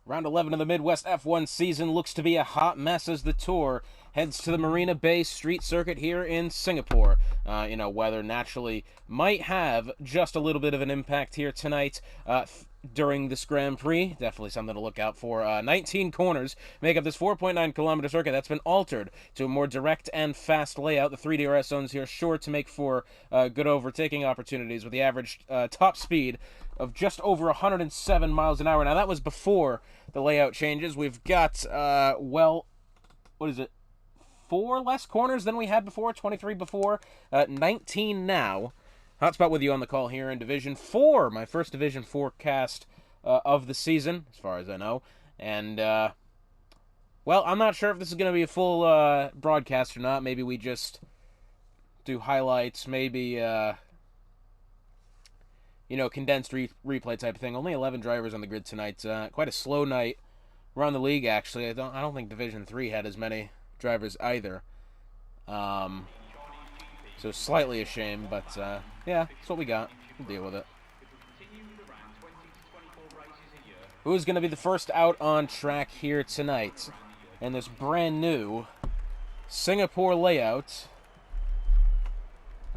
Round 11 of the Midwest F1 season looks to be a hot mess as the Tour heads to the Marina Bay Street Circuit here in Singapore. Weather naturally might have just a little bit of an impact here tonight during this Grand Prix. Definitely something to look out for. 19 corners make up this 4.9-kilometer circuit that's been altered to a more direct and fast layout. The 3 DRS zones here sure to make for good overtaking opportunities with the average top speed of just over 107 miles an hour. Now, that was before the layout changes. We've got, 4 less corners than we had before, 23 before, 19 now. Hotspot with you on the call here in Division 4, my first Division 4 cast of the season, as far as I know. And, I'm not sure if this is going to be a full broadcast or not. Maybe we just do highlights, maybe, condensed replay type of thing. Only 11 drivers on the grid tonight. Quite a slow night around the league, actually. I don't think Division 3 had as many drivers either. So slightly a shame, but yeah, that's what we got. We'll deal with it. Who's going to be the first out on track here tonight in this brand new Singapore layout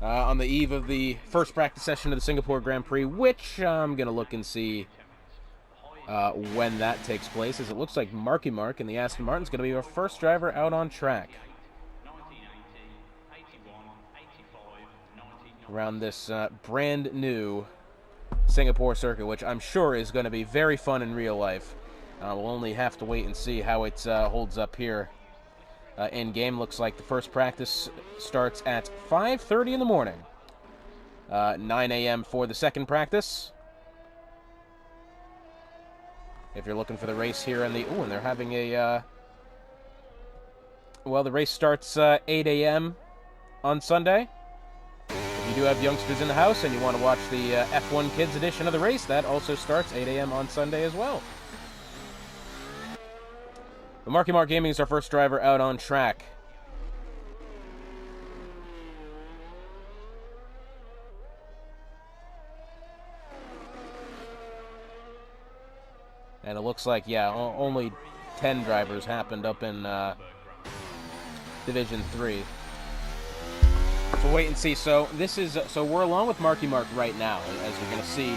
on the eve of the first practice session of the Singapore Grand Prix, which I'm going to look and see when that takes place, as it looks like Marky Mark and the Aston Martin's going to be our first driver out on track around this brand new Singapore circuit, which I'm sure is going to be very fun in real life. We'll only have to wait and see how it holds up here in game. Looks like the first practice starts at 5:30 in the morning. 9 a.m. for the second practice. If you're looking for the race here and they're having a the race starts 8 a.m. on Sunday. If you do have youngsters in the house and you want to watch the F1 Kids edition of the race, that also starts 8 a.m. on Sunday as well. The Marky Mark Gaming is our first driver out on track. And it looks like, only 10 drivers happened up in Division 3. So wait and see. So we're along with Marky Mark right now, as you're going to see.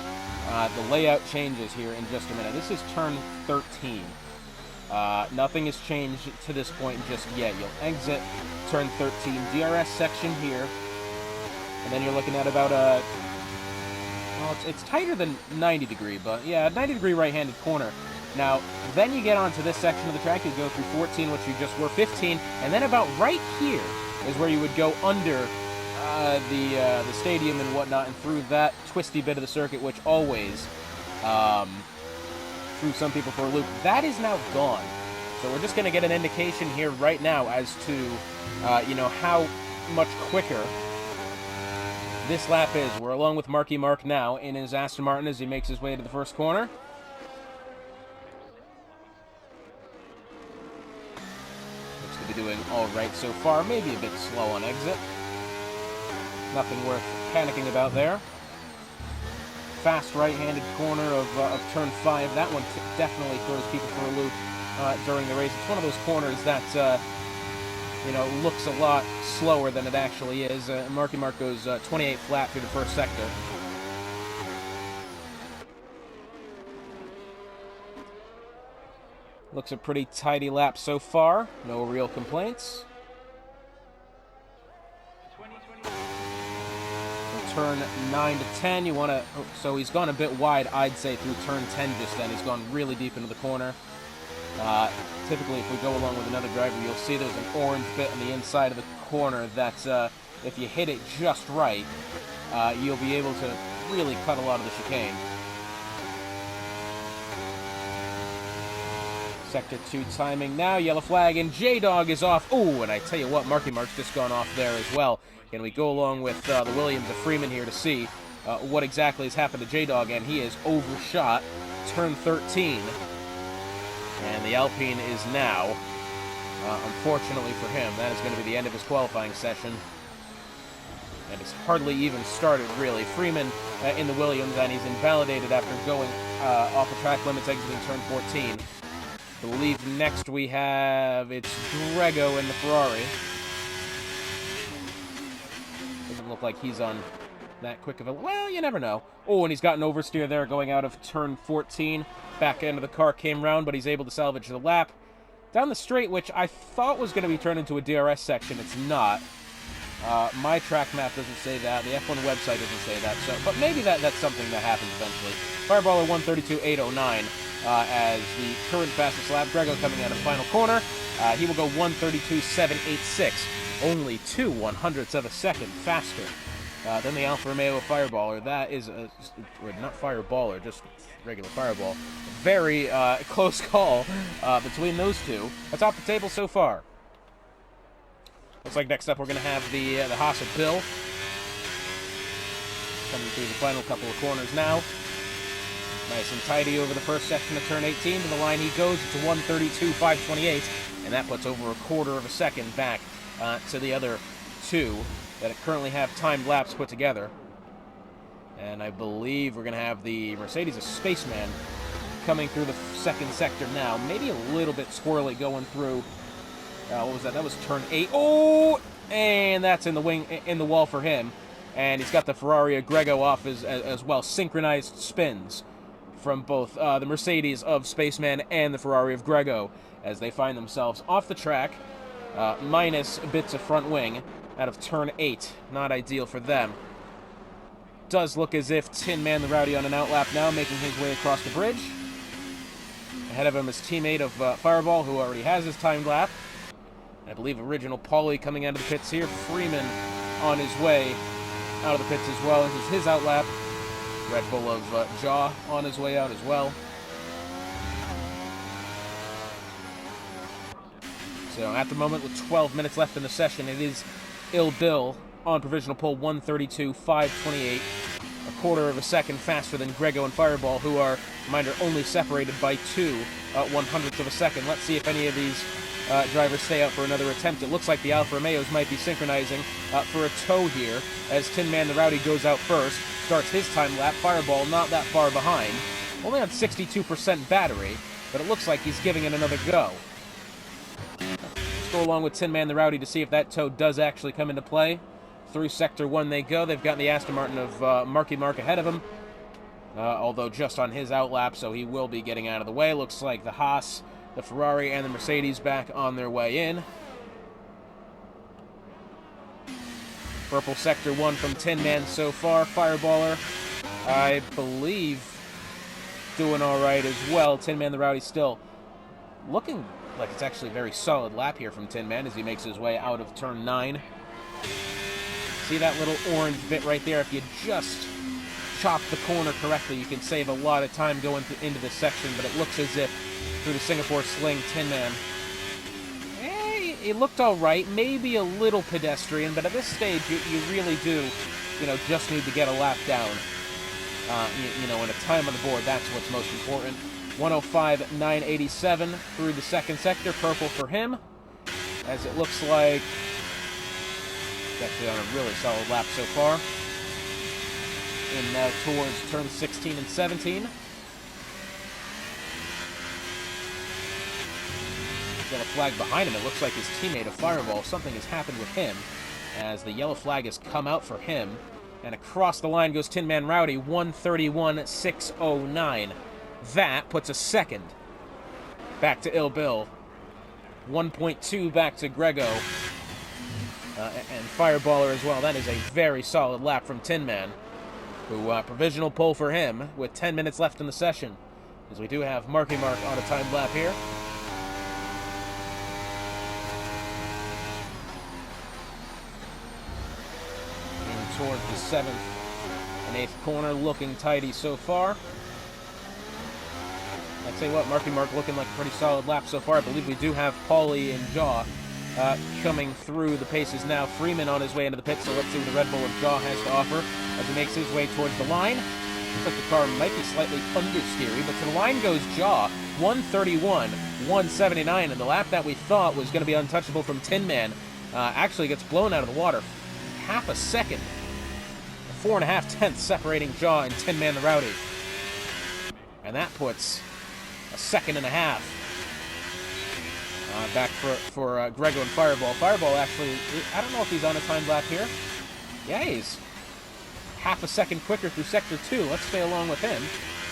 The layout changes here in just a minute. This is turn 13. Nothing has changed to this point just yet. You'll exit turn 13, DRS section here, and then you're looking at about it's tighter than 90 degree, but yeah, 90 degree right-handed corner. Now, then you get onto this section of the track. You go through 14, which you just were 15, and then about right here is where you would go under the stadium and whatnot, and through that twisty bit of the circuit, which always threw some people for a loop. That is now gone. So we're just going to get an indication here right now as to, how much quicker this lap is. We're along with Marky Mark now in his Aston Martin as he makes his way to the first corner. Looks to be doing all right so far. Maybe a bit slow on exit. Nothing worth panicking about there. Fast right-handed corner of turn 5. That one definitely throws people for a loop during the race. It's one of those corners that looks a lot slower than it actually is. Marky Mark goes 28 flat through the first sector. Looks a pretty tidy lap so far. No real complaints. Turn 9 to 10, you want to, so he's gone a bit wide, I'd say, through turn 10 just then. He's gone really deep into the corner. Typically, if we go along with another driver, you'll see there's an orange bit on the inside of the corner that, if you hit it just right, you'll be able to really cut a lot of the chicane. Sector 2 timing now, yellow flag, and J-Dog is off. Oh, and I tell you what, Marky Mark's just gone off there as well. Can we go along with the Williams of Freeman here to see what exactly has happened to J-Dog, and he is overshot turn 13. And the Alpine is now, unfortunately for him, that is going to be the end of his qualifying session. And it's hardly even started, really. Freeman in the Williams, and he's invalidated after going off the track limits exiting turn 14. I believe next we have, it's Grego in the Ferrari. Doesn't look like he's on that quick of a... Well, you never know. Oh, and he's got an oversteer there going out of turn 14. Back end of the car came round, but he's able to salvage the lap. Down the straight, which I thought was going to be turned into a DRS section, it's not. My track map doesn't say that. The F1 website doesn't say that. So, but maybe that's something that happens eventually. Fireballer 132.809 as the current fastest lap. Grego coming out of the final corner. He will go 132.786. Only 2/100ths of a second faster than the Alfa Romeo Fireballer. That is or not Fireballer, just regular Fireball. Very close call between those two. Atop the table so far. Looks like next up we're going to have the Haas of Bill. Coming through the final couple of corners now. Nice and tidy over the first section of turn 18. To the line he goes. It's 132.528. And that puts over a quarter of a second back to the other two that currently have timed laps put together. And I believe we're going to have the Mercedes of Spaceman coming through the second sector now. Maybe a little bit squirrely going through... what was that? That was turn 8. Oh! And that's in the wall for him. And he's got the Ferrari of Grego off as well. Synchronized spins from both the Mercedes of Spaceman and the Ferrari of Grego as they find themselves off the track, minus bits of front wing out of turn 8. Not ideal for them. Does look as if Tin Man the Rowdy on an outlap now, making his way across the bridge. Ahead of him is teammate of Fireball, who already has his timed lap. I believe original Pauly coming out of the pits here. Freeman on his way out of the pits as well. This is his outlap. Red Bull of Jaw on his way out as well. So at the moment, with 12 minutes left in the session, it is Ill Bill on provisional pole 132.528. A quarter of a second faster than Grego and Fireball, who are, reminder, only separated by 2/100ths of a second. Let's see if any of these drivers stay out for another attempt. It looks like the Alfa Romeos might be synchronizing for a tow here as Tin Man the Rowdy goes out first, starts his time lap. Fireball not that far behind, only on 62% battery, but it looks like he's giving it another go. Let's go along with Tin Man the Rowdy to see if that tow does actually come into play. Through Sector 1 they go. They've got the Aston Martin of Marky Mark ahead of him, although just on his outlap, so he will be getting out of the way. Looks like the Haas, the Ferrari, and the Mercedes back on their way in. Purple Sector 1 from Tin Man so far. Fireballer, I believe, doing all right as well. Tin Man the Rowdy still looking like it's actually a very solid lap here from Tin Man as he makes his way out of turn 9. See that little orange bit right there? If you just chop the corner correctly, you can save a lot of time going into this section, but it looks as if through the Singapore Sling, Tin Man, it looked all right, maybe a little pedestrian, but at this stage, you really do, just need to get a lap down. And a time on the board, that's what's most important. 105.987 through the second sector, purple for him, as it looks like he's actually on a really solid lap so far. And now towards turn 16 and 17. Got a flag behind him. It looks like his teammate of Fireball. Something has happened with him as the yellow flag has come out for him. And across the line goes Tin Man Rowdy, 131.609. That puts a second back to Ill Bill. 1.2 back to Grego. And Fireballer as well. That is a very solid lap from Tin Man, who provisional pole for him with 10 minutes left in the session, as we do have Marky Mark on a timed lap here. Toward the 7th and 8th corner, looking tidy so far. I'd say what, Marky Mark looking like a pretty solid lap so far. I believe we do have Pauly and Jaw coming through the paces now. Freeman on his way into the pit, so let's see what the Red Bull of Jaw has to offer as he makes his way towards the line. Looks like the car might be slightly understeery, but to the line goes Jaw, 131.179, and the lap that we thought was going to be untouchable from Tin Man actually gets blown out of the water. Half a second. 4.5 tenths separating Jaw and Tin Man the Rowdy. And that puts a second and a half back for Grego and Fireball. Fireball actually, I don't know if he's on a time lap here. Yeah, he's half a second quicker through Sector 2. Let's stay along with him.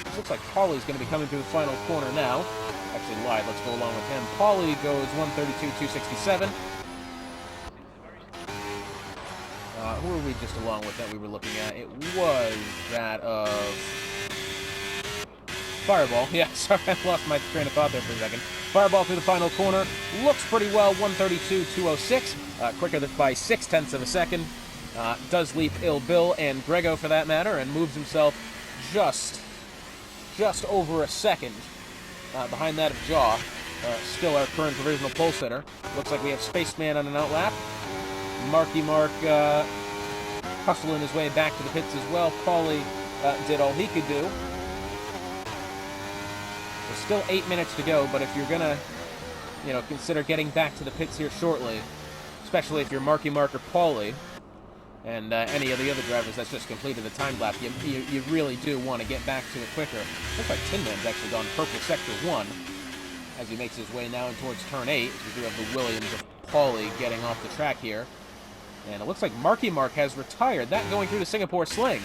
It looks like Paulie's going to be coming through the final corner now. Actually lied, let's go along with him. Paulie goes 132.267. Who were we just along with that we were looking at? It was that of Fireball. Yeah, sorry, I lost my train of thought there for a second. Fireball through the final corner. Looks pretty well, 132.206. Quicker by 0.6 of a second. Does leap Ill Bill and Grego for that matter, and moves himself just over a second behind that of Jaw. Still our current provisional pole sitter. Looks like we have Spaceman on an outlap. Marky Mark hustling his way back to the pits as well. Paulie did all he could do. There's still 8 minutes to go, but if you're gonna, consider getting back to the pits here shortly, especially if you're Marky Mark or Paulie, and any of the other drivers that's just completed the time lap, you really do want to get back to it quicker. Looks like Tin Man's actually gone purple Sector 1 as he makes his way now in towards Turn 8. We do have the Williams of Paulie getting off the track here. And it looks like Marky Mark has retired. That going through the Singapore Sling.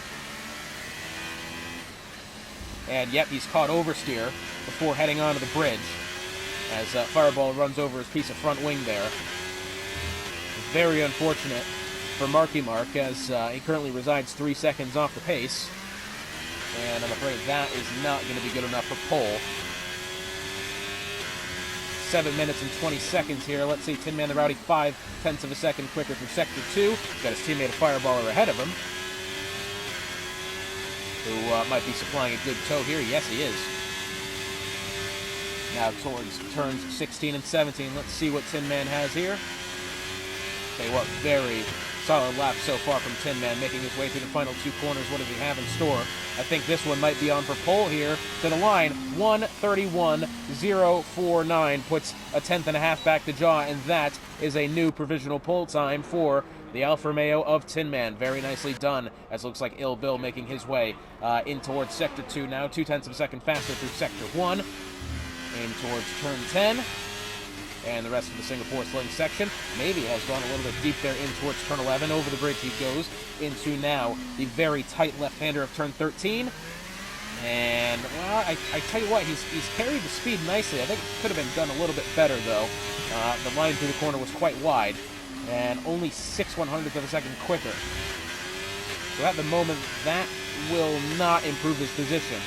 And yep, he's caught oversteer before heading onto the bridge as Fireball runs over his piece of front wing there. Very unfortunate for Marky Mark as he currently resides 3 seconds off the pace. And I'm afraid that is not going to be good enough for pole. 7 minutes and 20 seconds here. Let's see, Tin Man the Rowdy 0.5 of a second quicker through Sector 2. Got his teammate Fireballer ahead of him, who might be supplying a good tow here. Yes, he is. Now towards turns 16 and 17. Let's see what Tin Man has here. Tell you what, very solid lap so far from Tin Man, making his way through the final 2 corners. What does he have in store? I think this one might be on for pole here to the line. 1:31.049 puts a 10th and a half back to Jaw, and that is a new provisional pole time for the Alfa Romeo of Tin Man. Very nicely done, as it looks like Ill Bill making his way in towards Sector 2 now. 0.2 of a second faster through Sector 1. In towards Turn 10. And the rest of the Singapore Sling section maybe has gone a little bit deep there in towards Turn 11. Over the bridge he goes into now the very tight left-hander of Turn 13. And, well, I tell you what, he's carried the speed nicely. I think it could have been done a little bit better, though. The line through the corner was quite wide, and only 6/100th of a second quicker. So at the moment, that will not improve his position.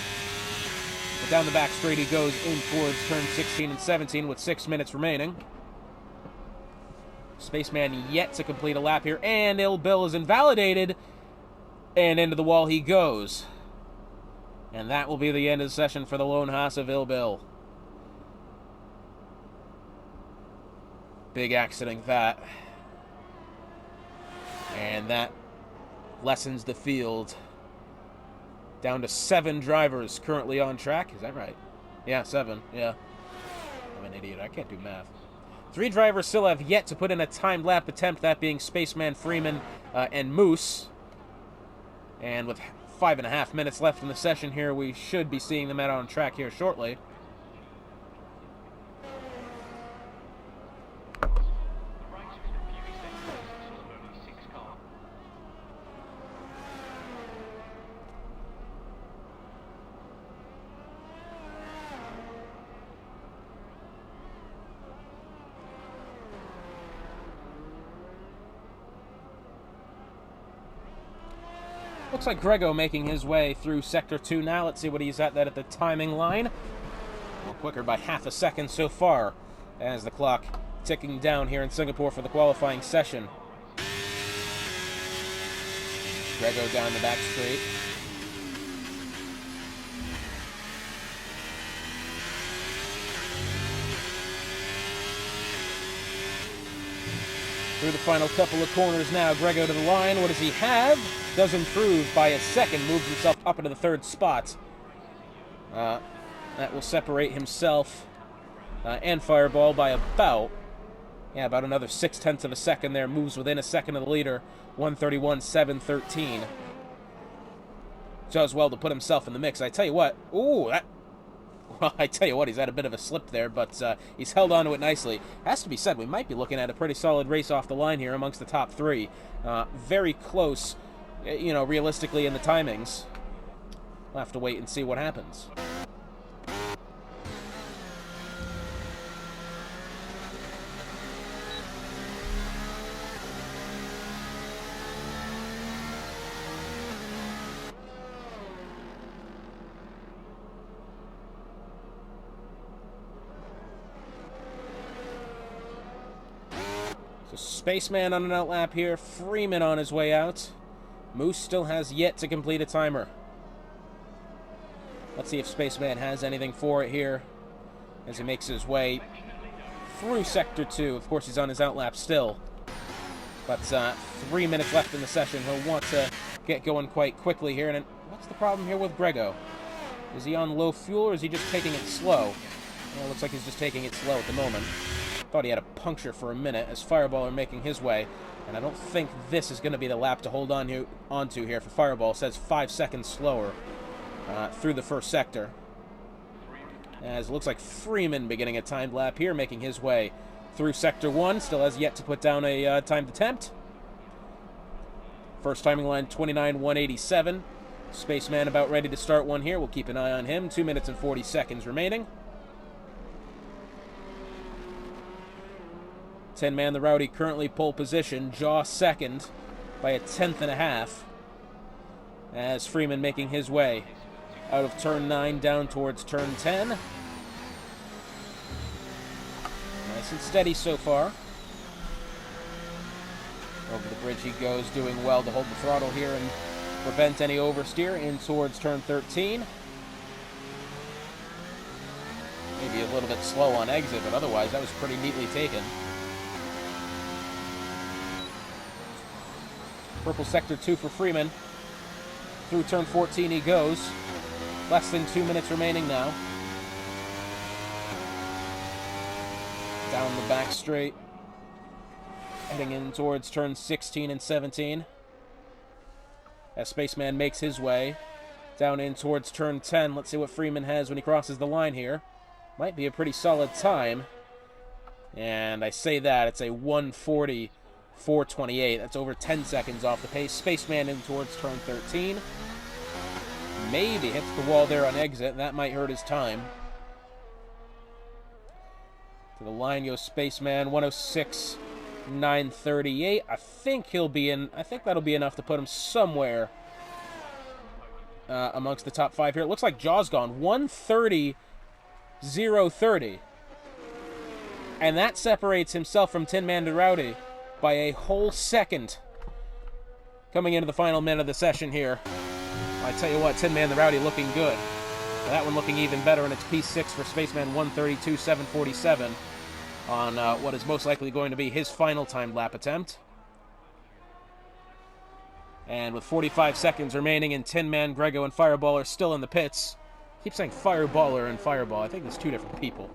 But down the back straight he goes in towards turn 16 and 17 with 6 minutes remaining. Spaceman yet to complete a lap here, and Ill Bill is invalidated, and into the wall he goes. And that will be the end of the session for the Lone Haas of Ill Bill. Big accident that. And that lessens the field down to 7 drivers currently on track. Is that right? Yeah, 7. Yeah. I'm an idiot. I can't do math. 3 drivers still have yet to put in a timed lap attempt, that being Spaceman, Freeman, and Moose. And with 5.5 minutes left in the session here, we should be seeing them out on track here shortly. Looks like Grego making his way through Sector 2 now. Let's see what he's at the timing line. Well, quicker by half a second so far as the clock ticking down here in Singapore for the qualifying session. Grego down the back straight. Through the final couple of corners now. Grego to the line. What does he have? Does improve by a second. Moves himself up into the 3rd spot. That will separate himself and Fireball by about another 0.6 of a second there. Moves within a second of the leader. 1:31.713. Does well to put himself in the mix. I tell you what. Ooh, Well, I tell you what, he's had a bit of a slip there, but he's held on to it nicely. Has to be said, we might be looking at a pretty solid race off the line here amongst the top three. Very close, realistically in the timings. We'll have to wait and see what happens. So Spaceman on an outlap here, Freeman on his way out. Moose still has yet to complete a timer. Let's see if Spaceman has anything for it here as he makes his way through Sector 2. Of course, he's on his outlap still. But 3 minutes left in the session. He'll want to get going quite quickly here. And what's the problem here with Grego? Is he on low fuel or is he just taking it slow? Well, it looks like he's just taking it slow at the moment. Thought he had a puncture for a minute as Fireball are making his way. And I don't think this is going to be the lap to hold onto here for Fireball. It says 5 seconds slower through the first sector. As it looks like Freeman beginning a timed lap here, making his way through Sector 1. Still has yet to put down a timed attempt. First timing line 29:187. Spaceman about ready to start one here. We'll keep an eye on him. 2 minutes and 40 seconds remaining. Tin Man the Rowdy currently pole position. Jaw second by a 1/10.5. As Freeman making his way out of turn 9 down towards turn 10. Nice and steady so far. Over the bridge he goes, doing well to hold the throttle here and prevent any oversteer in towards turn 13. Maybe a little bit slow on exit, but otherwise that was pretty neatly taken. Purple Sector 2 for Freeman. Through turn 14 he goes. Less than 2 minutes remaining now. Down the back straight. Heading in towards turn 16 and 17. As Spaceman makes his way down in towards turn 10. Let's see what Freeman has when he crosses the line here. Might be a pretty solid time. And I say that, it's a 1:40.428. That's over 10 seconds off the pace. Spaceman in towards turn 13. Maybe hits the wall there on exit. That might hurt his time. To the line goes Spaceman, 1:06.938. I think he'll be in. I think that'll be enough to put him somewhere amongst the top 5 here. It looks like Jaw's gone. 1:30.030. And that separates himself from Tin Man the Rowdy by a whole second. Coming into the final minute of the session here. I tell you what, Tin Man the Rowdy looking good. That one looking even better in its P6 for Spaceman, 1:32.747 on what is most likely going to be his final timed lap attempt. And with 45 seconds remaining, and Tin Man, Grego, and Fireball are still in the pits. I keep saying Fireballer and Fireball. I think there's two different people.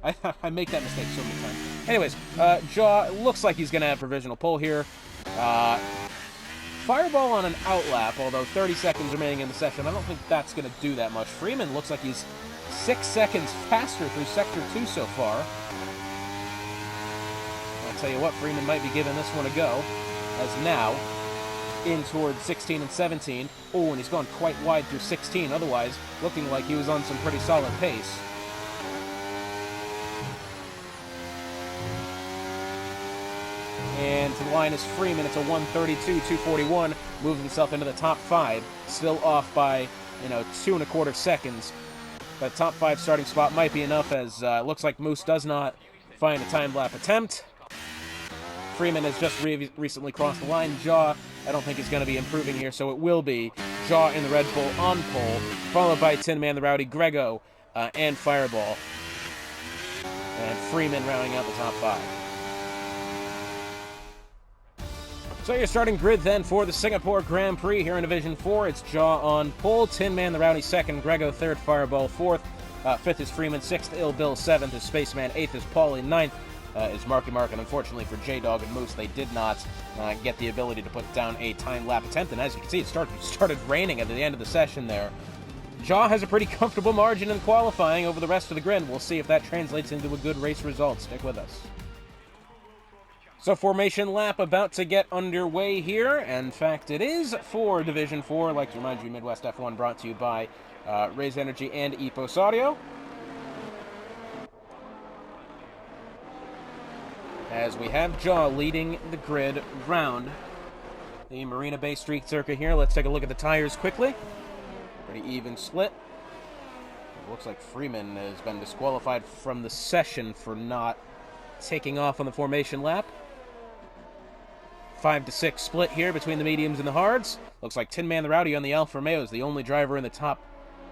I make that mistake so many times. Anyways, Jaw looks like he's going to have provisional pole here. Fireball on an outlap, although 30 seconds remaining in the session. I don't think that's going to do that much. Freeman looks like he's 6 seconds faster through Sector 2 so far. I'll tell you what, Freeman might be giving this one a go, as now in towards 16 and 17. Oh, and he's gone quite wide through 16, otherwise looking like he was on some pretty solid pace. And to the line is Freeman. It's a 1:32.241. Moves himself into the top 5. Still off by, 2¼ seconds. But top 5 starting spot might be enough, as it looks like Moose does not find a time lap attempt. Freeman has just recently crossed the line. Jaw, I don't think is going to be improving here, so it will be Jaw in the Red Bull on pole, followed by Tin Man the Rowdy, Grego, and Fireball. And Freeman rounding out the top 5. So your starting grid then for the Singapore Grand Prix here in Division 4. It's Jaw on pole, Tin Man the Rowdy second, Grego third, Fireball fourth, fifth is Freeman, sixth Ill Bill, seventh is Spaceman, eighth is Paulie, ninth is Marky Mark, and unfortunately for J-Dog and Moose, they did not get the ability to put down a time lap attempt, and as you can see, it started raining at the end of the session there. Jaw has a pretty comfortable margin in qualifying over the rest of the grid. We'll see if that translates into a good race result. Stick with us. So formation lap about to get underway here. In fact, it is for Division 4. I'd like to remind you, Midwest F1 brought to you by Raise Energy and Epos Audio. As we have Jaw leading the grid round the Marina Bay Street Circuit here. Let's take a look at the tires quickly. Pretty even split. It looks like Freeman has been disqualified from the session for not taking off on the formation lap. 5-6 split here between the mediums and the hards. Looks like Tin Man the Rowdy on the Alfa Romeo is the only driver in the top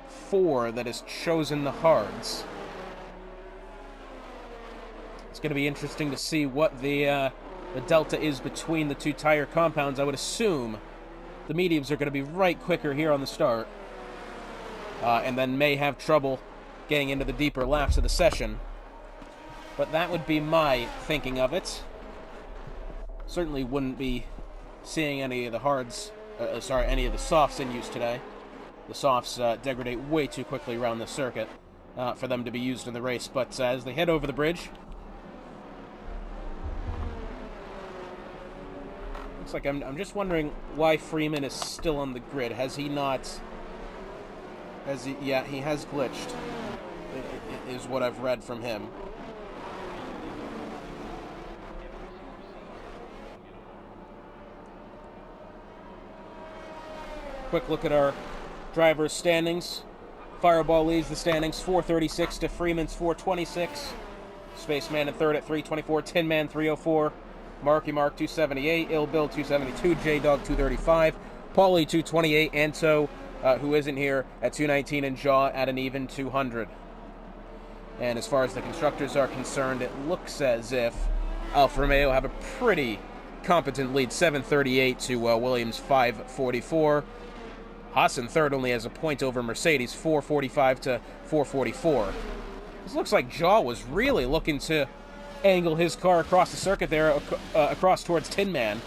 4 that has chosen the hards. It's going to be interesting to see what the delta is between the two tire compounds. I would assume the mediums are going to be right quicker here on the start, and then may have trouble getting into the deeper laps of the session. But that would be my thinking of it. Certainly wouldn't be seeing any of the hards, any of the softs in use today. The softs degrade way too quickly around the circuit for them to be used in the race. But as they head over the bridge, looks like I'm just wondering why Freeman is still on the grid. Has he not? Has he? Yeah, he has glitched. Is what I've read from him. Quick look at our drivers' standings. Fireball leads the standings 436 to Freeman's 426. Spaceman in third at 324. Tin Man 304. Marky Mark 278. Ill Bill 272. J Dog 235. Paulie 228. Anto, who isn't here, at 219. And Jaw at an even 200. And as far as the constructors are concerned, it looks as if Alfa Romeo have a pretty competent lead. 738 to Williams 544. Haas in third only has a point over Mercedes, 445 to 444. This looks like Jaw was really looking to angle his car across the circuit there, across towards Tin Man.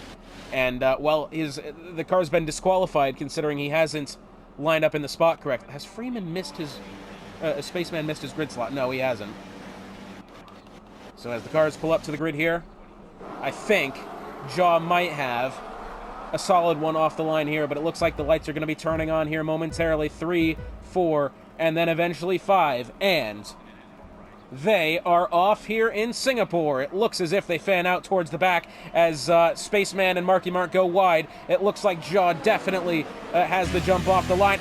And, well, the car's been disqualified considering he hasn't lined up in the spot correct. Has Freeman missed his... Spaceman missed his grid slot? No, he hasn't. So as the cars pull up to the grid here, I think Jaw might have a solid one off the line here, but it looks like the lights are going to be turning on here momentarily. 3, 4, and then eventually 5, and they are off here in Singapore. It looks as if they fan out towards the back as Spaceman and Marky Mark go wide. It looks like Jaw definitely has the jump off the line.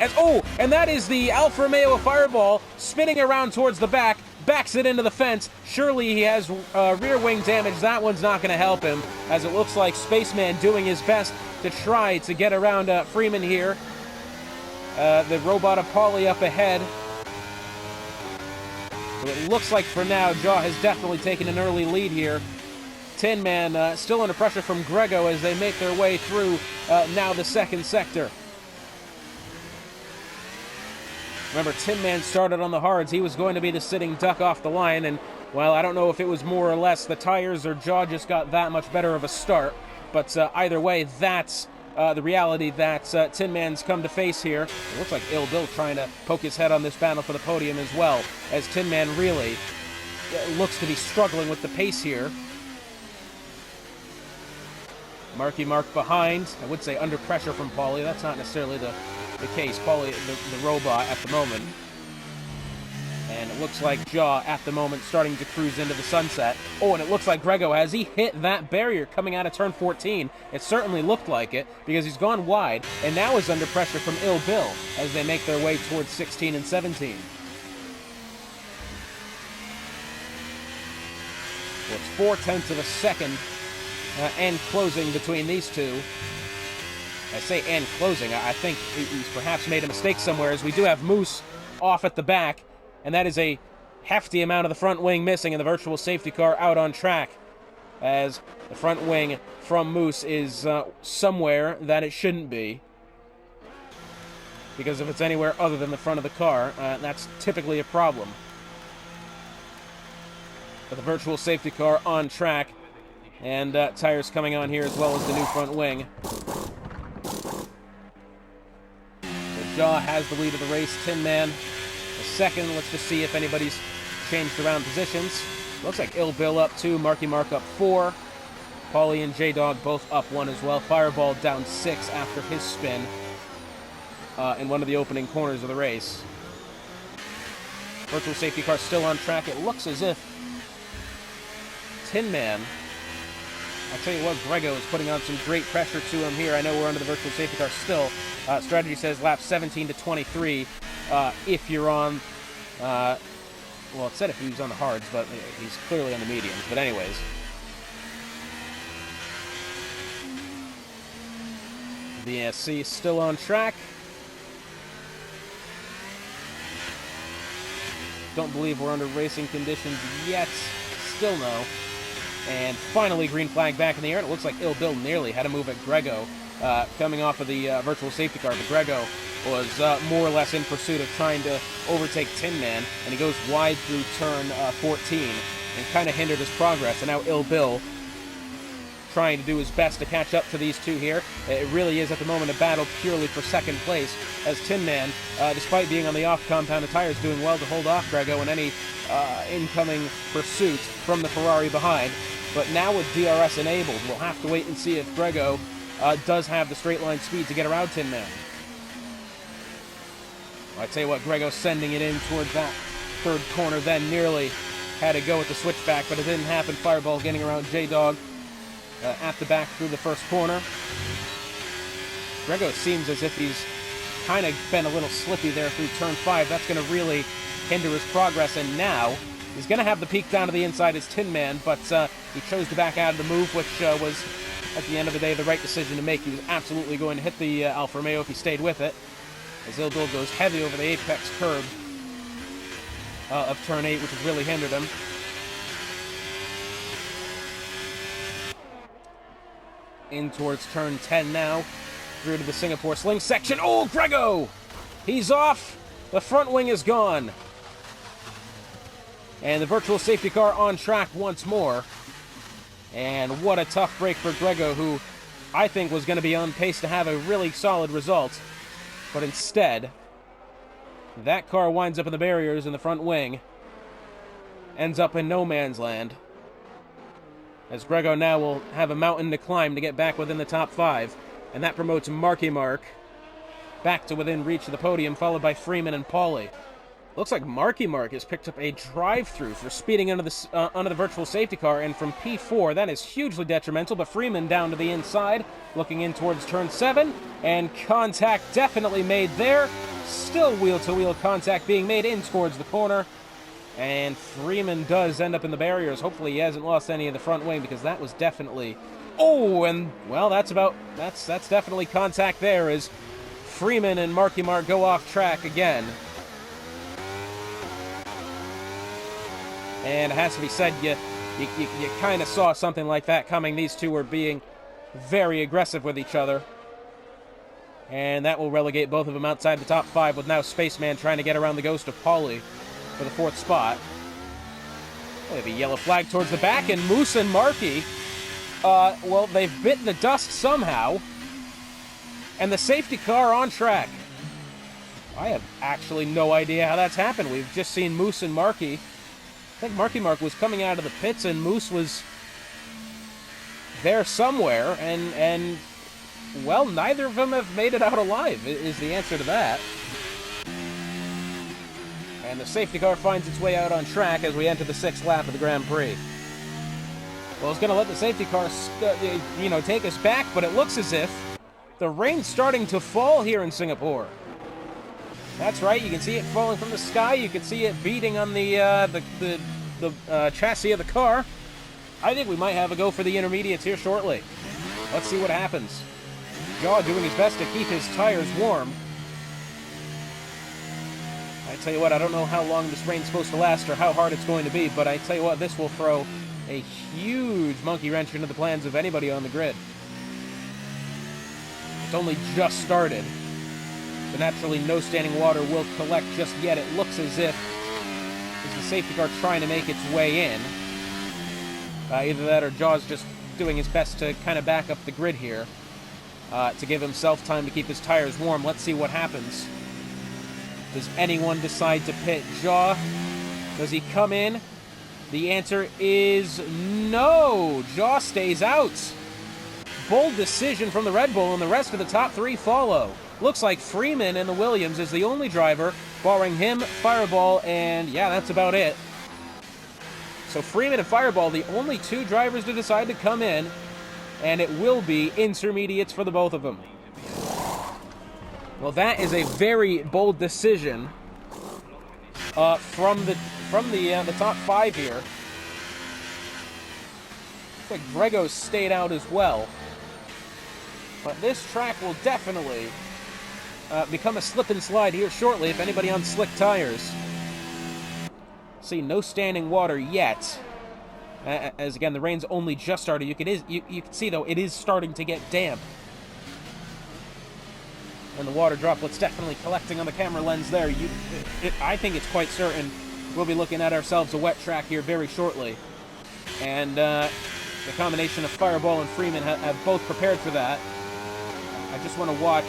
And that is the Alfa Romeo Fireball spinning around towards the back. Backs it into the fence. Surely he has rear wing damage. That one's not going to help him, as it looks like Spaceman doing his best to try to get around Freeman here. The robot of Paulie up ahead. So it looks like for now, Jaw has definitely taken an early lead here. Tin Man still under pressure from Grego as they make their way through now the second sector. Remember, Tin Man started on the hards. He was going to be the sitting duck off the line, and, well, I don't know if it was more or less the tires or Jaw just got that much better of a start, but either way, that's the reality that Tin Man's come to face here. It looks like Ill Bill trying to poke his head on this battle for the podium as well, as Tin Man really looks to be struggling with the pace here. Marky Mark behind. I would say under pressure from Paulie. That's not necessarily the case. Paulie, the robot at the moment. And it looks like Jaw at the moment starting to cruise into the sunset. Oh, and it looks like Grego, has he hit that barrier coming out of turn 14? It certainly looked like it, because he's gone wide, and now is under pressure from Ill Bill as they make their way towards 16 and 17. So it's 0.4 of a second and closing between these two. I say and closing. I think he's perhaps made a mistake somewhere, as we do have Moose off at the back, and that is a hefty amount of the front wing missing, and the virtual safety car out on track, as the front wing from Moose is somewhere that it shouldn't be, because if it's anywhere other than the front of the car, that's typically a problem. But the virtual safety car on track, and tires coming on here as well as the new front wing. Jaw has the lead of the race. Tin Man, the second. Let's just see if anybody's changed around positions. Looks like Ill Bill up 2, Marky Mark up 4. Paulie and J-Dog both up 1 as well. Fireball down 6 after his spin in one of the opening corners of the race. Virtual safety car still on track. It looks as if Tin Man, I'll tell you what, Grego is putting on some great pressure to him here. I know we're under the virtual safety car still. Strategy says lap 17 to 23 if you're on, well, it said if he was on the hards, but he's clearly on the mediums. But anyways. VSC still on track. Don't believe we're under racing conditions yet. Still no. And finally, green flag back in the air. And it looks like Ill Bill nearly had a move at Grego coming off of the virtual safety car. But Grego was more or less in pursuit of trying to overtake Tin Man. And he goes wide through turn 14 and kind of hindered his progress. And now Ill Bill trying to do his best to catch up to these two here. It really is at the moment a battle purely for second place, as Tin Man, despite being on the off-compounded tires, doing well to hold off Grego in any incoming pursuit from the Ferrari behind. But now with DRS enabled, we'll have to wait and see if Grego does have the straight line speed to get around Tin Man. I tell you what, Grego sending it in towards that third corner, then nearly had to go with the switchback, but it didn't happen. Fireball getting around J-Dog at the back through the first corner. Grego seems as if he's kind of been a little slippy there through turn 5. That's going to really hinder his progress, and now he's going to have the peak down to the inside as Tin Man, but he chose to back out of the move, which was, at the end of the day, the right decision to make. He was absolutely going to hit the Alfa Romeo if he stayed with it, as Ill Bill goes heavy over the apex curb of turn 8, which has really hindered him. In towards turn 10 now, through to the Singapore Sling section. Oh, Grego! He's off! The front wing is gone. And the virtual safety car on track once more. And what a tough break for Grego, who I think was going to be on pace to have a really solid result. But instead, that car winds up in the barriers in the front wing. Ends up in no man's land, as Grego now will have a mountain to climb to get back within the top 5. And that promotes Marky Mark back to within reach of the podium, followed by Freeman and Paulie. Looks like Marky Mark has picked up a drive-through for speeding under the virtual safety car, and from P4, that is hugely detrimental, but Freeman down to the inside, looking in towards turn 7, and contact definitely made there. Still wheel-to-wheel contact being made in towards the corner. And Freeman does end up in the barriers. Hopefully he hasn't lost any of the front wing, because that was definitely... Oh, and, well, that's definitely contact there, as Freeman and Marky Mark go off track again. And it has to be said, you kind of saw something like that coming. These two were being very aggressive with each other. And that will relegate both of them outside the top 5, with now Spaceman trying to get around the ghost of Paulie for the 4th spot. We have a yellow flag towards the back, and Moose and Marky, well, they've bitten the dust somehow, and the safety car on track. I have actually no idea how that's happened. We've just seen Moose and Marky. I think Marky Mark was coming out of the pits, and Moose was there somewhere, and well, neither of them have made it out alive, is the answer to that. And the safety car finds its way out on track as we enter the 6th lap of the Grand Prix. Well, it's going to let the safety car, take us back, but it looks as if the rain's starting to fall here in Singapore. That's right, you can see it falling from the sky. You can see it beating on the chassis of the car. I think we might have a go for the intermediates here shortly. Let's see what happens. Jaw doing his best to keep his tires warm. I tell you what, I don't know how long this rain's supposed to last or how hard it's going to be, but I tell you what, this will throw a huge monkey wrench into the plans of anybody on the grid. It's only just started. So naturally, no standing water will collect just yet. It looks as if it's the safety car trying to make its way in. Either that or Jaw's just doing his best to kind of back up the grid here to give himself time to keep his tires warm. Let's see what happens. Does anyone decide to pit Jaw? Does he come in? The answer is no. Jaw stays out. Bold decision from the Red Bull, and the rest of the top three follow. Looks like Freeman in the Williams is the only driver, barring him, Fireball, and yeah, that's about it. So Freeman and Fireball, the only two drivers to decide to come in, and it will be intermediates for the both of them. Well, that is a very bold decision from the top five here. Looks like Grego stayed out as well. But this track will definitely become a slip and slide here shortly if anybody on slick tires. See, no standing water yet. As again, the rain's only just started. You can see, though, it is starting to get damp. And the water droplets definitely collecting on the camera lens there. I think it's quite certain we'll be looking at ourselves a wet track here very shortly. And the combination of Fireball and Freeman have both prepared for that. I just want to watch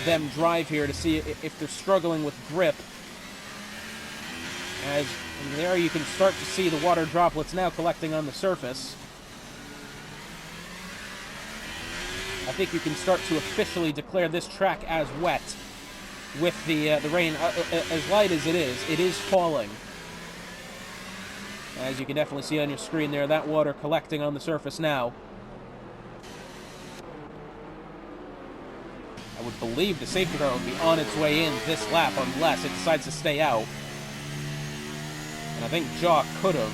them drive here to see if they're struggling with grip. As there you can start to see the water droplets now collecting on the surface. I think you can start to officially declare this track as wet with the rain as light as it is falling. As you can definitely see on your screen there, that water collecting on the surface now. I would believe the safety car would be on its way in this lap unless it decides to stay out. And I think Jaw could have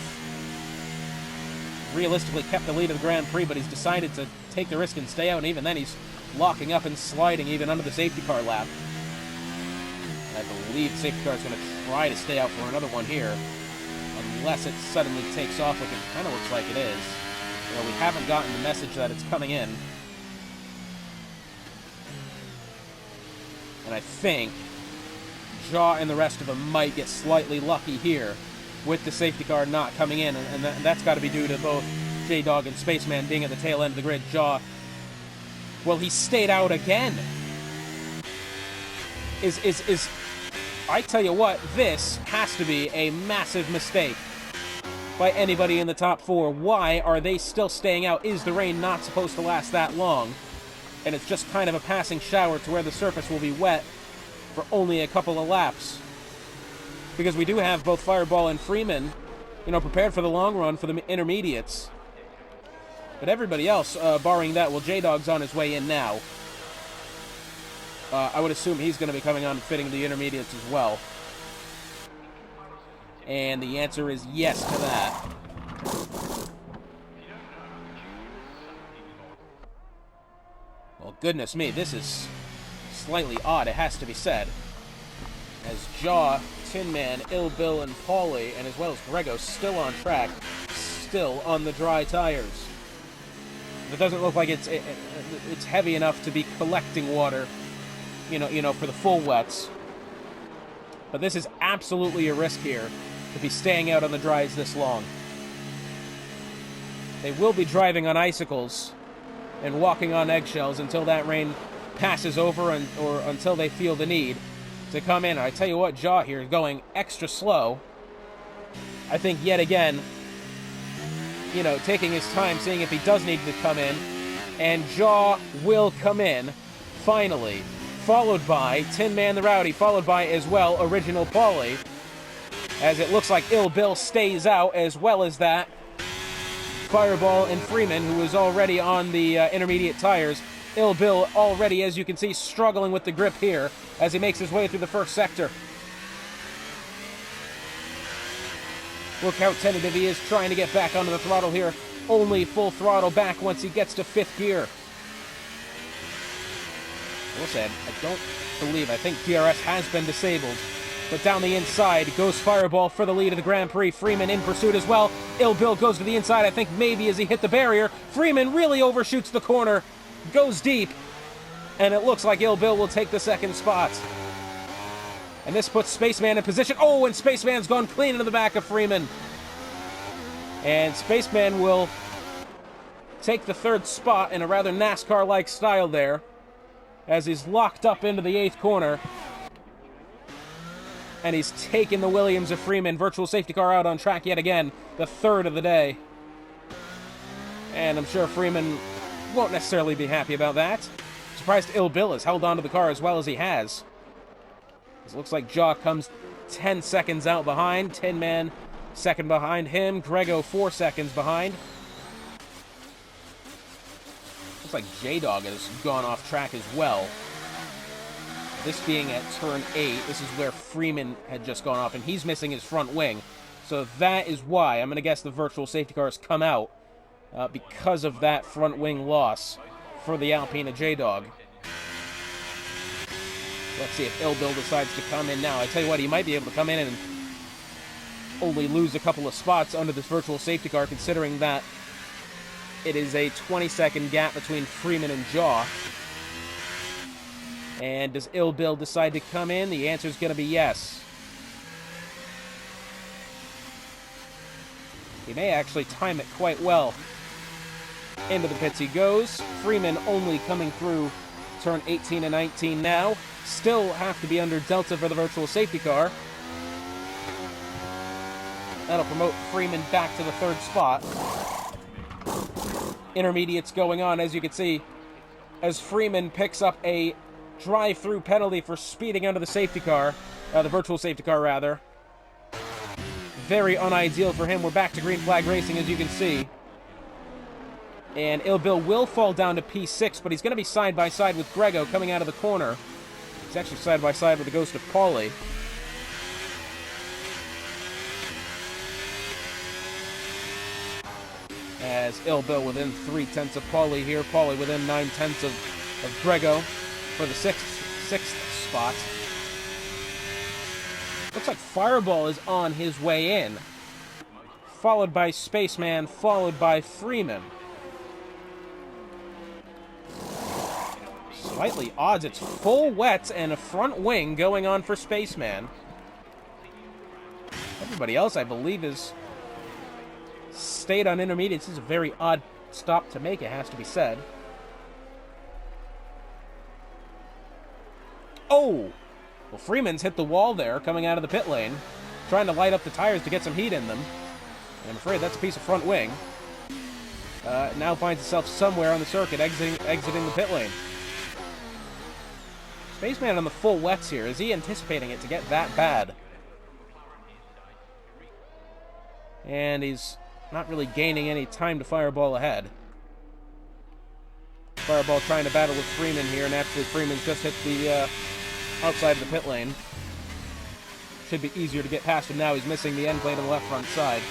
realistically kept the lead of the Grand Prix, but he's decided to take the risk and stay out, and even then he's locking up and sliding even under the safety car lap. I believe the safety car is going to try to stay out for another one here, unless it suddenly takes off, like it kind of looks like it is. You know, we haven't gotten the message that it's coming in. And I think Jaw and the rest of them might get slightly lucky here with the safety car not coming in, and that's got to be due to both J-Dog and Spaceman being at the tail end of the grid. Jaw, well, he stayed out again. I tell you what, this has to be a massive mistake by anybody in the top four. Why are they still staying out? Is the rain not supposed to last that long? And it's just kind of a passing shower to where the surface will be wet for only a couple of laps. Because we do have both Fireball and Freeman, you know, prepared for the long run for the intermediates. But everybody else, barring that, well, J-Dog's on his way in now. I would assume he's going to be coming on and fitting the intermediates as well. And the answer is yes to that. Well, goodness me, this is slightly odd, it has to be said. As Jaw, Tin Man, Ill Bill, and Paulie, and as well as Grego, still on track, still on the dry tires. It doesn't look like it's heavy enough to be collecting water, you know, for the full wets. But this is absolutely a risk here to be staying out on the dries this long. They will be driving on icicles and walking on eggshells until that rain passes over or until they feel the need to come in. I tell you what, Jaw here is going extra slow. I think yet again, you know, taking his time, seeing if he does need to come in. And Jaw will come in, finally. Followed by Tin Man the Rowdy, followed by, as well, Original Paulie. As it looks like Ill Bill stays out, as well as that Fireball and Freeman, who is already on the intermediate tires. Ill Bill already, as you can see, struggling with the grip here as he makes his way through the first sector. Look how tentative he is, trying to get back onto the throttle here. Only full throttle back once he gets to fifth gear. I will say, I think DRS has been disabled. But down the inside goes Fireball for the lead of the Grand Prix. Freeman in pursuit as well. Ill Bill goes to the inside, I think maybe as he hit the barrier. Freeman really overshoots the corner, goes deep, and it looks like Ill Bill will take the second spot. And this puts Spaceman in position. Oh, and Spaceman's gone clean into the back of Freeman. And Spaceman will take the third spot in a rather NASCAR-like style there, as he's locked up into the 8th corner. And he's taken the Williams of Freeman. Virtual safety car out on track yet again. The third of the day. And I'm sure Freeman won't necessarily be happy about that. Surprised Ill Bill has held onto the car as well as he has. It looks like Jaw comes 10 seconds out behind. Tin Man second behind him. Grego 4 seconds behind. Looks like J-Dog has gone off track as well. This being at turn 8, this is where Freeman had just gone off, and he's missing his front wing. So that is why, I'm going to guess the virtual safety car has come out because of that front wing loss for the Alpina J-Dog. Let's see if Ill Bill decides to come in now. I tell you what, he might be able to come in and only lose a couple of spots under this virtual safety car, considering that it is a 20-second gap between Freeman and Jaw. And does Ill Bill decide to come in? The answer is going to be yes. He may actually time it quite well. Into the pits he goes. Freeman only coming through turn 18 and 19 now. Still have to be under Delta for the virtual safety car. That'll promote Freeman back to the third spot. Intermediates going on, as you can see, as Freeman picks up a drive-through penalty for speeding under the safety car. The virtual safety car, rather. Very unideal for him. We're back to green flag racing, as you can see. And Ill Bill will fall down to P6, but he's going to be side-by-side with Grego coming out of the corner. He's actually side-by-side with the ghost of Paulie. As Ill Bill within 3/10 of Paulie here. Paulie within 9/10 of Grego for the sixth spot. Looks like Fireball is on his way in. Followed by Spaceman, followed by Freeman. Slightly odds. It's full wet and a front wing going on for Spaceman. Everybody else, I believe, is stayed on intermediates. This is a very odd stop to make, it has to be said. Oh! Well, Freeman's hit the wall there, coming out of the pit lane, trying to light up the tires to get some heat in them. And I'm afraid that's a piece of front wing. It now finds itself somewhere on the circuit, exiting the pit lane. Spaceman on the full wets here. Is he anticipating it to get that bad? And he's not really gaining any time to Fireball ahead. Fireball trying to battle with Freeman here, and actually Freeman's just hit the outside of the pit lane. Should be easier to get past him now. He's missing the end plate on the left front side.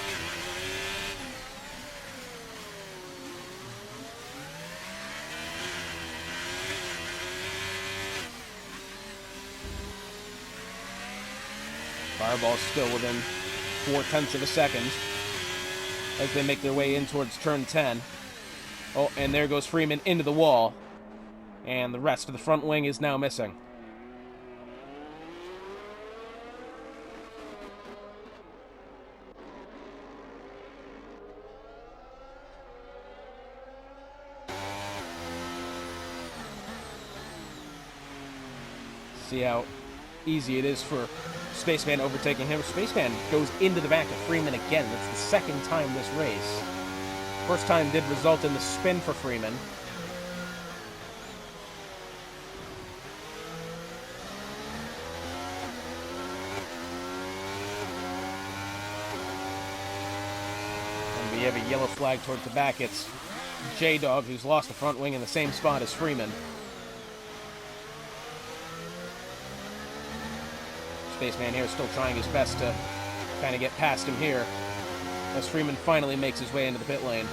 Fireball's still within 4/10 of a second as they make their way in towards turn 10. Oh, and there goes Freeman into the wall. And the rest of the front wing is now missing. See how easy it is for Spaceman overtaking him. Spaceman goes into the back of Freeman again. That's the second time this race. First time did result in the spin for Freeman. And we have a yellow flag towards the back. It's J-Dog, who's lost the front wing in the same spot as Freeman. Spaceman here still trying his best to kind of get past him here as Freeman finally makes his way into the pit lane.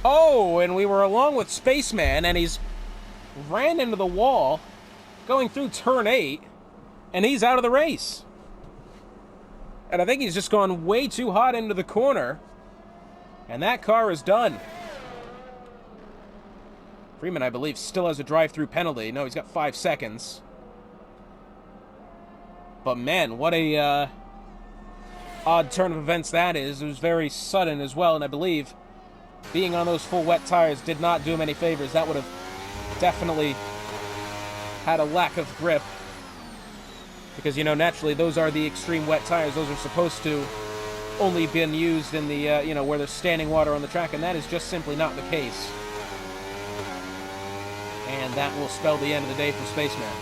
Oh, and we were along with Spaceman, and he's ran into the wall going through turn 8, and he's out of the race. And I think he's just gone way too hot into the corner, and that car is done. Freeman, I believe, still has a drive-through penalty. No, he's got 5 seconds. But man, what a odd turn of events that is. It was very sudden as well, and I believe being on those full wet tires did not do him any favors. That would have definitely had a lack of grip. Because, you know, naturally, those are the extreme wet tires. Those are supposed to only been used in the, you know, where there's standing water on the track, and that is just simply not the case. And that will spell the end of the day for Spaceman.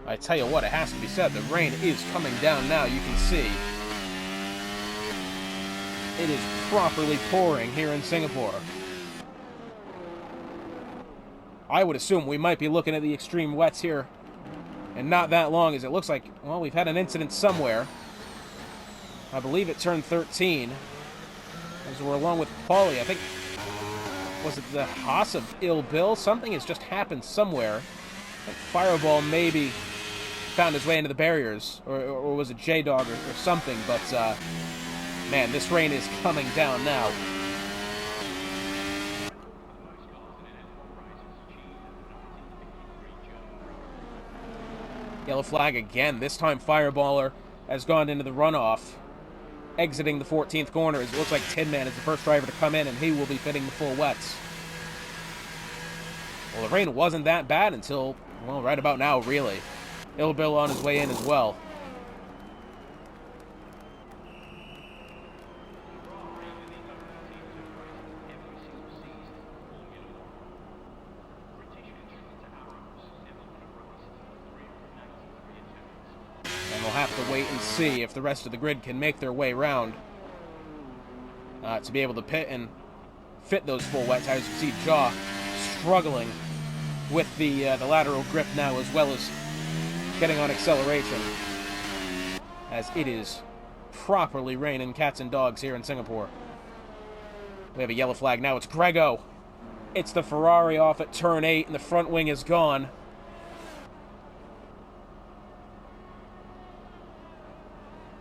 I tell you what, it has to be said, the rain is coming down now, you can see. It is properly pouring here in Singapore. I would assume we might be looking at the extreme wets here, and not that long, as it looks like, well, we've had an incident somewhere. I believe it turned 13, as we're along with Paulie. I think, was it the Haas of Ill Bill? Something has just happened somewhere. Like Fireball maybe found his way into the barriers, or was it J-Dog or something, but, man, this rain is coming down now. Yellow flag again. This time Fireballer has gone into the runoff, exiting the 14th corner, as it looks like Tin Man is the first driver to come in, and he will be fitting the full wets. Well, the rain wasn't that bad until, well, right about now, really. Ill Bill on his way in as well. And we'll have to wait and see if the rest of the grid can make their way around to be able to pit and fit those full wet tires. You can see Jaw struggling with the lateral grip now, as well as getting on acceleration, as it is properly raining cats and dogs here in Singapore. We have a yellow flag now. It's Grego. It's the Ferrari off at turn 8, and the front wing is gone.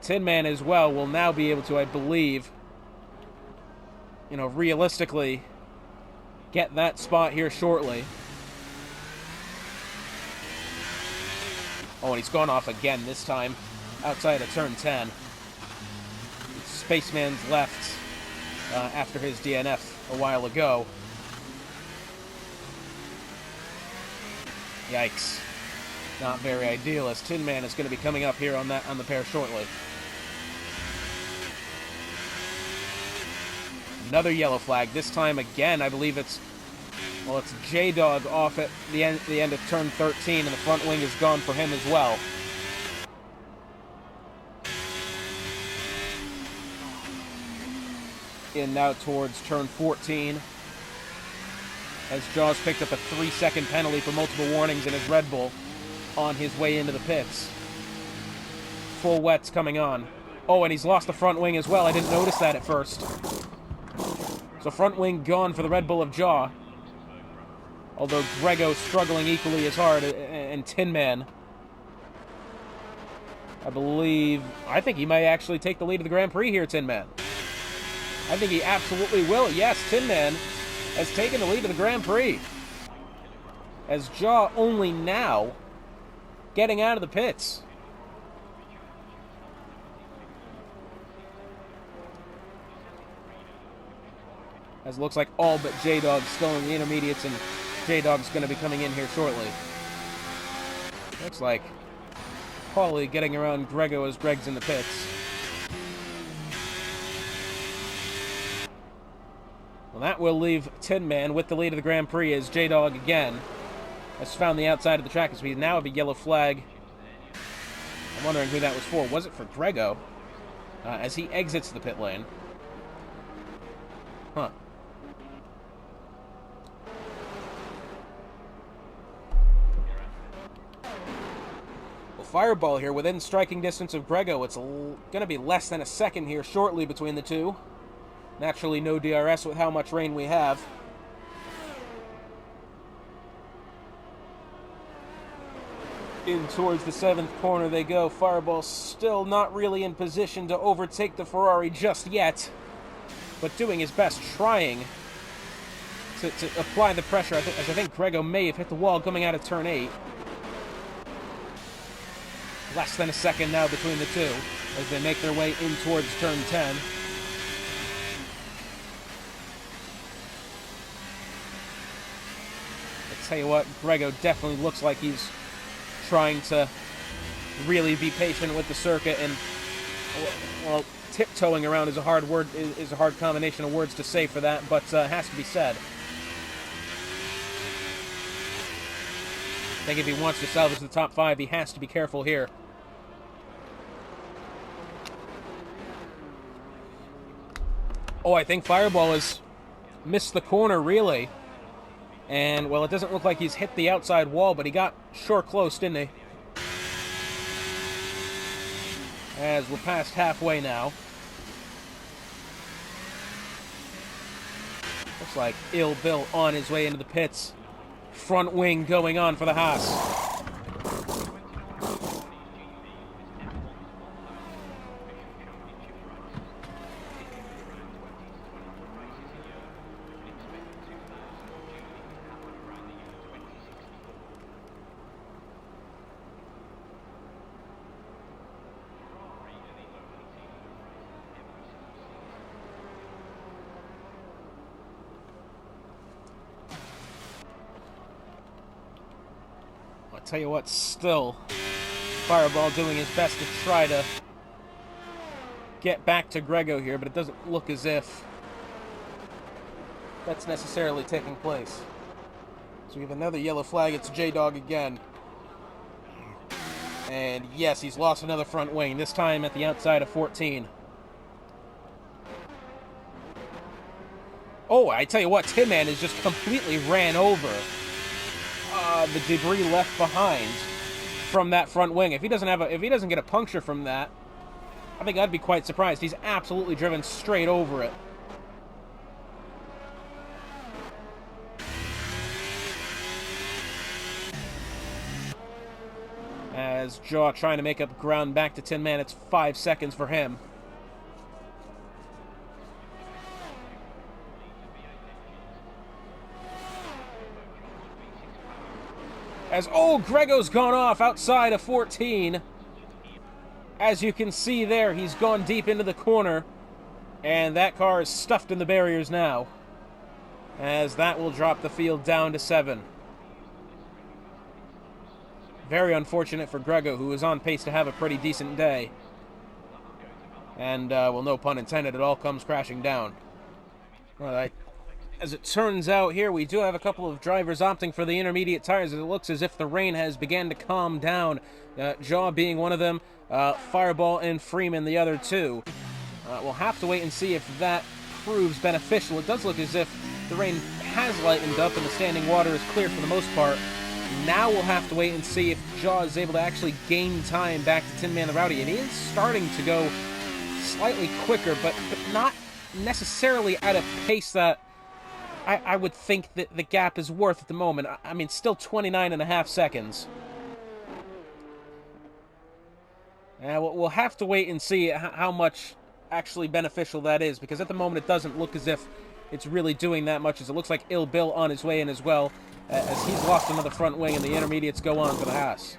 Tin Man as well will now be able to, I believe, you know, realistically get that spot here shortly. Oh, and he's gone off again, this time outside of turn 10. Spaceman's left after his DNF a while ago. Yikes. Not very ideal, as Tin Man is going to be coming up here on the pair shortly. Another yellow flag. This time again, I believe it's J-Dog off at the end of turn 13, and the front wing is gone for him as well. In now towards turn 14, as Jaws picked up a 3-second penalty for multiple warnings in his Red Bull on his way into the pits. Full wets coming on. Oh, and he's lost the front wing as well. I didn't notice that at first. So front wing gone for the Red Bull of Jaw. Although Grego struggling equally as hard, and Tin Man, I think he might actually take the lead of the Grand Prix here, Tin Man. I think he absolutely will. Yes, Tin Man has taken the lead of the Grand Prix, as Jaw only now getting out of the pits. As it looks like all but J-Dog still in the intermediates, and J-Dog's going to be coming in here shortly. Looks like Paulie getting around Grego as Greg's in the pits. Well, that will leave Tin Man with the lead of the Grand Prix as J-Dog again has found the outside of the track. So we now have a yellow flag. I'm wondering who that was for. Was it for Grego? As he exits the pit lane. Huh. Well, Fireball here within striking distance of Grego. It's going to be less than a second here shortly between the two. Naturally, no DRS with how much rain we have. In towards the 7th corner they go. Fireball still not really in position to overtake the Ferrari just yet, but doing his best, trying to apply the pressure, as I think Grego may have hit the wall coming out of turn 8. Less than a second now between the two as they make their way in towards turn 10. Tell you what, Grego definitely looks like he's trying to really be patient with the circuit, and well, tiptoeing around is a hard word, is a hard combination of words to say for that, but has to be said. I think if he wants to salvage the top 5, he has to be careful here. Oh, I think Fireball has missed the corner, really. And, well, it doesn't look like he's hit the outside wall, but he got sure close, didn't he? As we're past halfway now. Looks like Ill Bill on his way into the pits. Front wing going on for the Haas. Tell you what, still Fireball doing his best to try to get back to Grego here, but it doesn't look as if that's necessarily taking place. So we have another yellow flag. It's J-Dog again. And yes, he's lost another front wing, this time at the outside of 14. Oh, I tell you what, Tin Man has just completely ran over the debris left behind from that front wing. If he doesn't get a puncture from that, I think I'd be quite surprised. He's absolutely driven straight over it. As Jaw trying to make up ground back to Tin Man, it's 5 seconds for him. As, oh, Grego's gone off outside of 14. As you can see there, he's gone deep into the corner. And that car is stuffed in the barriers now. As that will drop the field down to 7. Very unfortunate for Grego, who is on pace to have a pretty decent day. And, well, no pun intended, it all comes crashing down. Well, as it turns out here, we do have a couple of drivers opting for the intermediate tires. It looks as if the rain has began to calm down. Jaw being one of them, Fireball and Freeman the other two. We'll have to wait and see if that proves beneficial. It does look as if the rain has lightened up and the standing water is clear for the most part. Now we'll have to wait and see if Jaw is able to actually gain time back to Tin Man the Rowdy. And he is starting to go slightly quicker, but not necessarily at a pace that I would think that the gap is worth at the moment. I mean, still 29.5 seconds. We'll have to wait and see how much actually beneficial that is, because at the moment it doesn't look as if it's really doing that much, as it looks like Ill Bill on his way in as well, as he's lost another front wing and the intermediates go on for the Haas.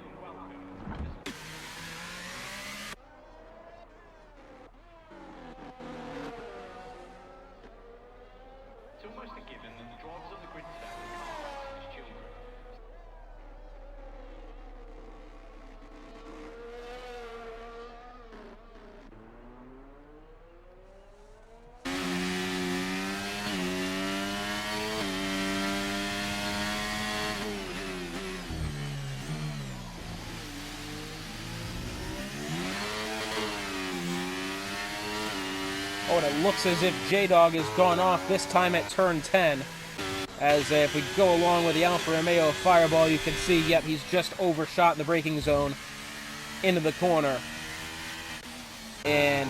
Oh, and it looks as if J-Dog has gone off, this time at turn 10. As if we go along with the Alfa Romeo Fireball, you can see, yep, he's just overshot the braking zone into the corner. And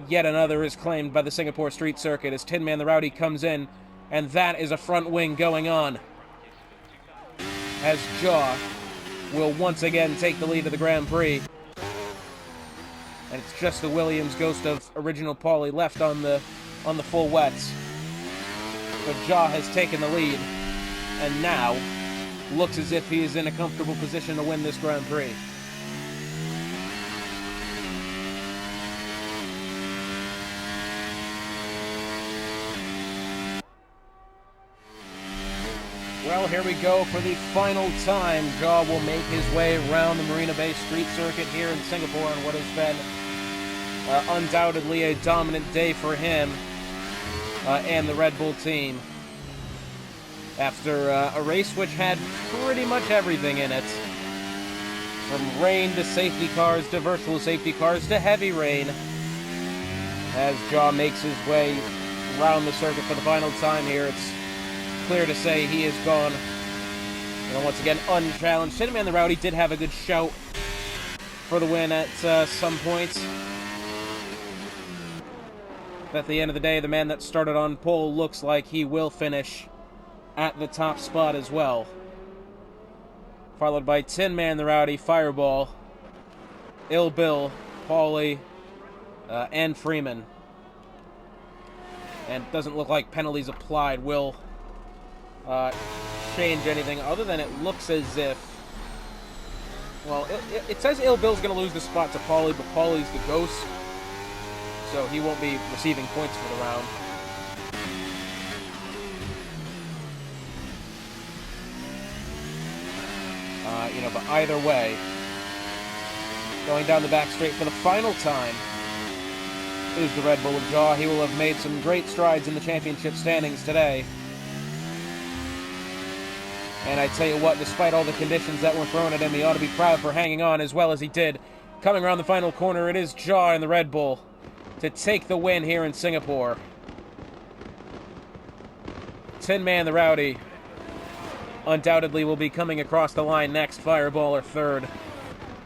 yet another is claimed by the Singapore Street Circuit as Tin Man the Rowdy comes in, and that is a front wing going on. As Jaw will once again take the lead of the Grand Prix. And it's just the Williams ghost of original Paulie left on the full wets. But Jaw has taken the lead, and now looks as if he is in a comfortable position to win this Grand Prix. Well, here we go for the final time. Jaw will make his way around the Marina Bay Street Circuit here in Singapore on what has been undoubtedly a dominant day for him and the Red Bull team. After a race which had pretty much everything in it. From rain to safety cars to virtual safety cars to heavy rain. As Jaw makes his way around the circuit for the final time here, it's clear to say he is gone, once again, unchallenged. Tin Man the Rowdy did have a good shout for the win at some points. But at the end of the day, the man that started on pole looks like he will finish at the top spot as well. Followed by Tin Man the Rowdy, Fireball, Ill Bill, Paulie, and Freeman. And it doesn't look like penalties applied will change anything, other than it looks as if, well, it says Ill Bill's going to lose the spot to Paulie, but Paulie's the ghost, so he won't be receiving points for the round. But either way, going down the back straight for the final time is the Red Bull of Jaw. He will have made some great strides in the championship standings today. And I tell you what, despite all the conditions that were thrown at him, he ought to be proud for hanging on as well as he did. Coming around the final corner, it is Jaw and the Red Bull to take the win here in Singapore. Tin Man the Rowdy undoubtedly will be coming across the line next. Fireball or third.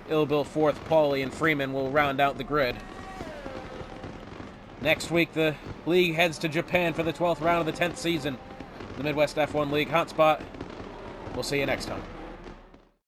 Ill Bill fourth. Paulie and Freeman will round out the grid. Next week, the league heads to Japan for the 12th round of the 10th season. The Midwest F1 League Hotspot. We'll see you next time.